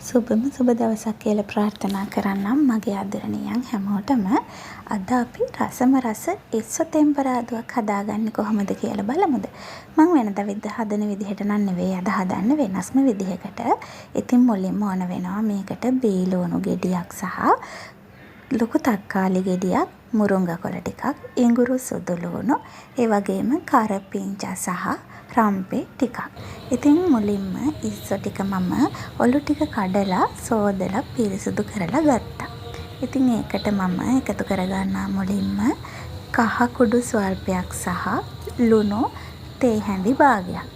සුබම සුබ දවසක් කියලා ප්‍රාර්ථනා කරන්නම් මගේ ආදරණීයන් හැමෝටම. අද අපි රසම රස ඉස්සෝ තෙම්පරාදුවක් හදාගන්නේ කොහොමද කියලා බලමුද? මම වෙනදා හදන විදිහට නම් නෙවෙයි අද හදන්නේ වෙනස්ම විදිහකට. ඉතින් මුලින්ම ඕන වෙනවා මේකට බීලෝණු ගෙඩියක් සහ ලොකු තක්කාලි ගෙඩියක්, මුරුංගා කොළ ටිකක්, ඉඟුරු සුදු ලුණු, ඒ වගේම කරපිංචා සහ රම්පේ ටිකක්. ඉතින් මුලින්ම ඉස්සෝ ටික මම ඔලු ටික කඩලා සෝදලා පිරිසිදු කරලා ගත්තා. ඉතින් ඒකට මම එකතු කරගන්නා මුලින්ම කහ කුඩු ස්වල්පයක් සහ ලුණු තේ හැඳි භාගයක්.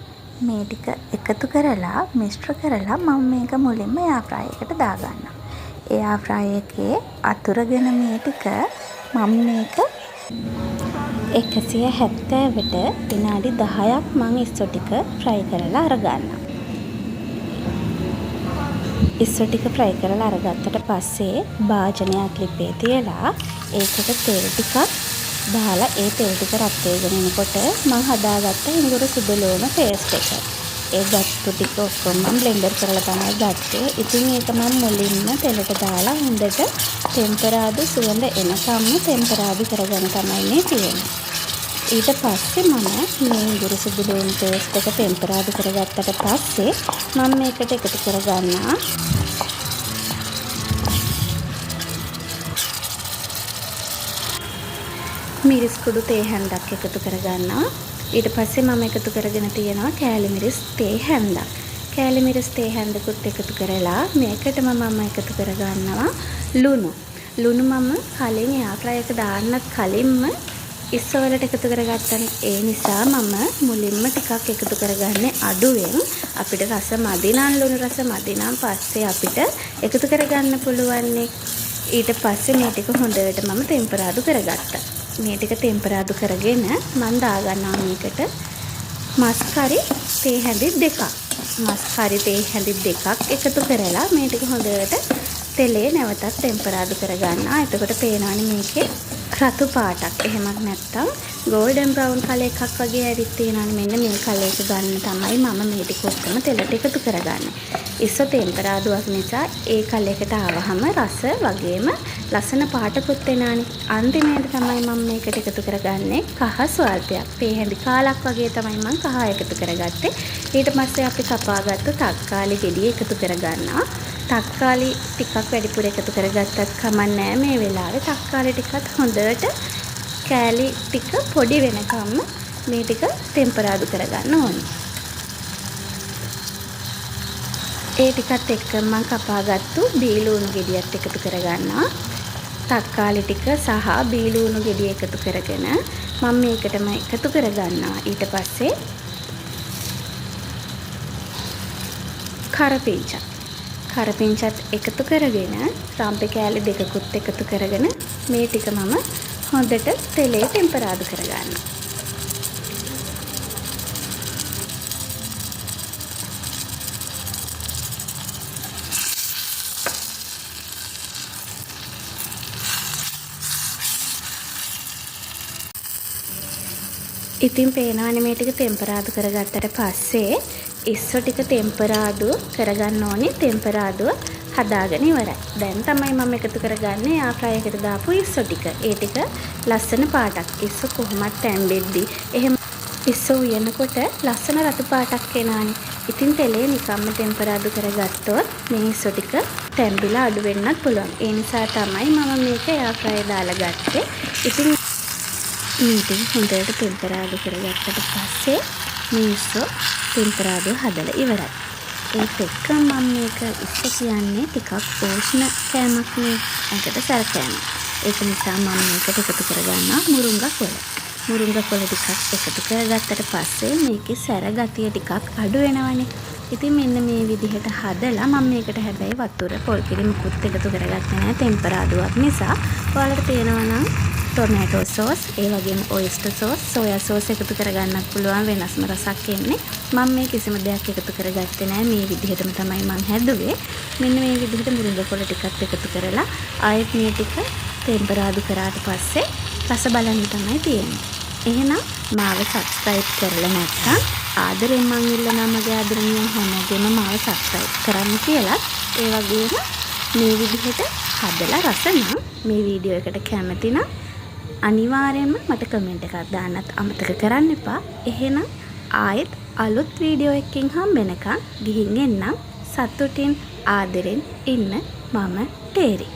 මේ ටික එකතු කරලා මිශ්‍ර කරලා මම මේක මුලින්ම එයා ෆ්‍රයි එකට දාගන්නවා. එයා ෆ්‍රයි එකේ අතුරගෙන මේ ටික මම මේක 170ට විනාඩි 10ක් මම ඉස්සෝ ටික ෆ්‍රයි කරලා අරගන්නවා. ඉස්සෝ ටික ෆ්‍රයි කරලා අරගත්තට පස්සේ භාජනයක් ලිපේ තියලා ඒකට තෙල් ටිකක් දාලා ඒ තෙල් ටික රත් වෙගෙන එනකොට මම හදාගත්ත ඉඟුරු සුදු ලුණු පේස්ට් එක. ඒ ගත්තු ටික ඔක්කොම මම බ්ලෙන්ඩර් කරලා තමයි ගත්තේ. ඉතින් ඒක මම මුලින්ම තෙලට දාලා හොඳට ටෙම්පරාදු සුවඳ එනකම්ම ටෙම්පරාදු කරගෙන තමයි මේ තියෙන්නේ. ඊට පස්සේ මම මේ ඉඟුරු සුදු ලුණු පේස්ට් එක ටෙම්පරාදු කරගත්තට පස්සේ මම මේකට එකතු කරගන්නවා මිරිස් කුඩු තේ හැන්දක් එකතු කරගන්නවා. ඊට පස්සේ මම එකතු කරගෙන තියෙනවා කෑලි මිරිස් තේ හැන්දක්. කෑලි මිරිස් තේ හැන්දකුත් එකතු කරලා මේකටම මම එකතු කරගන්නවා ලුණු. ලුණු මම කලින් එයා ෆ්‍රයි එක දාන්නත් කලින්ම ඉස්සෝ වලට එකතු කරගත්තනේ. ඒ නිසා මම මුලින්ම ටිකක් එකතු කරගන්නේ අඩුවෙන්. අපිට රස මදි නම් ලුණු රස මදි නම් පස්සේ අපිට එකතු කරගන්න පුළුවන්. ඊට පස්සේ මේ ටික හොඳට මම ටෙම්පරාදු කරගත්තා. මේ ටික ටෙම්පරාදු කරගෙන මම දාගන්නවා මේකට මස් කරි තේ හැඳි දෙකක්. මස් කරි තේ හැඳි දෙකක් එකතු කරලා මේ ටික හොඳට තෙලේ නැවතත් ටෙම්පරාදු කරගන්නවා. එතකොට පේනවනේ මේකේ රතු පාටක්. එහෙමත් නැත්නම් ගෝල්ඩන් බ්‍රවුන් කලර් එකක් වගේ ඇවිත් තියෙනවනේ. මෙන්න මේ කලර් එක ගන්න තමයි මම මේ ටික ඔක්කොම තෙලට එකතු කරගන්නේ. ඉස්සෝ ටෙම්පරාදුවක් නිසා ඒ කලර් එකට ආවහම රස වගේම ලස්සන පාටකුත් එනවනේ. අන්තිමේට තමයි මම මේකට එකතු කරගන්නේ කහ ස්වල්පයක්. තේ හැඳි කාලක් වගේ තමයි මම කහ එකතු කරගත්තේ. ඊට පස්සේ අපි කපාගත්තු තක්කාලි ගෙඩිය එකතු කරගන්නවා. තක්කාලි ටිකක් වැඩිපුර එකතු කරගත්තත් කමක් නැහැ. මේ වෙලාවේ තක්කාලි ටිකත් හොඳට කෑලි ටික පොඩි වෙනකම් මේ ටික ටෙම්පරාදු කරගන්න ඕනේ. ඒ ටිකත් එක්ක මම කපාගත්තු බීලුණු ගෙඩියත් එකතු කරගන්නවා. තක්කාලි ටික සහ බීලුණු ගෙඩිය එකතු කරගෙන මම මේකටම එකතු කරගන්නවා. ඊට පස්සේ කරපිංචා. කරපිංචාත් එකතු කරගෙන රම්පේ කෑලි දෙකකුත් එකතු කරගෙන මේ ටික මම හොඳට තෙලේ ටෙම්පරාදු කරගන්නවා. ඉතින් පේනවනේ මේ ටික ටෙම්පරාදු කරගත්තට පස්සේ ඉස්සෝ ටික ටෙම්පරාදු කරගන්න ඕනේ. ටෙම්පරාදුව හදාගෙන ඉවරයි. දැන් තමයි මම එකතු කරගන්නේ ආ ෆ්‍රයි එකට දාපු ඉස්සෝ ටික. ඒ ටික ලස්සන පාටක්. ඉස්සෝ කොහොමත් තැම්බෙද්දි එහෙම ඉස්සෝ උයනකොට ලස්සන රතු පාටක් එනවනේ. ඉතින් තෙලේ නිකම්ම ටෙම්පරාදු කරගත්තොත් මේ ඉස්සෝ ටික තැම්බිලා අඩු වෙන්නත් පුළුවන්. ඒ නිසා තමයි මම මේක ආ ෆ්‍රයි දාලා ගත්තේ. ඉතින් මේක හොඳට ටෙම්පරාදු කරගත්තට පස්සේ මිනිස්සු ටෙම්පරාදු හදලා ඉවරයි. ඒත් එක්ක මම මේක ඉස්සෝ කියන්නේ ටිකක් පෝෂණ කෑමක් නේ. ඒකට සැර කෑමක්. ඒක නිසා මම මේකට එකතු කරගන්නවා මුරුංගා කොළ. මුරුංගා කොළ ටිකක් එකතු කරගත්තට පස්සේ මේකේ සැර ගතිය ටිකක් අඩු වෙනවනේ. ඉතින් මෙන්න මේ විදිහට හදලා මම මේකට හැබැයි වතුර පොල් කිරි මුකුත් එකතු කරගත්තේ නැහැ ටෙම්පරාදුවක් නිසා. ඔයාලට පේනවා නම් ටොමැටෝ සෝස්, ඒ වගේම ඔයිස්ටර් සෝස්, සෝයා සෝස් එකතු කරගන්නත් පුළුවන්. වෙනස්ම රසක් එන්නේ. මම මේ කිසිම දෙයක් එකතු කරගත්තේ නැහැ. මේ විදිහටම තමයි මම හැදුවේ. මෙන්න මේ විදිහට මුරුංගා කොළ ටිකක් එකතු කරලා ආයෙත් මේ ටික ටෙම්පරාදු කරාට පස්සේ රස බලන්න තමයි තියෙන්නේ. එහෙනම් මාව සබ්ස්ක්‍රයිබ් කරලා නැත්නම් ආදරෙන් මං ඉල්ලනවා මගේ ආදරණීය හැමෝගෙම මාව සබ්ස්ක්‍රයිබ් කරන්න කියලා. ඒ වගේම මේ විදිහට හදලා රස නම් මේ වීඩියෝ එකට කැමති නම් අනිවාර්යයෙන්ම මට කමෙන්ට් එකක් දාන්නත් අමතක කරන්න එපා. එහෙනම් ආයෙත් අලුත් වීඩියෝ එකකින් හම්බෙනකන් ගිහින් එන්නම්. සතුටින් ආදරෙන් ඉන්න මම ටේරි.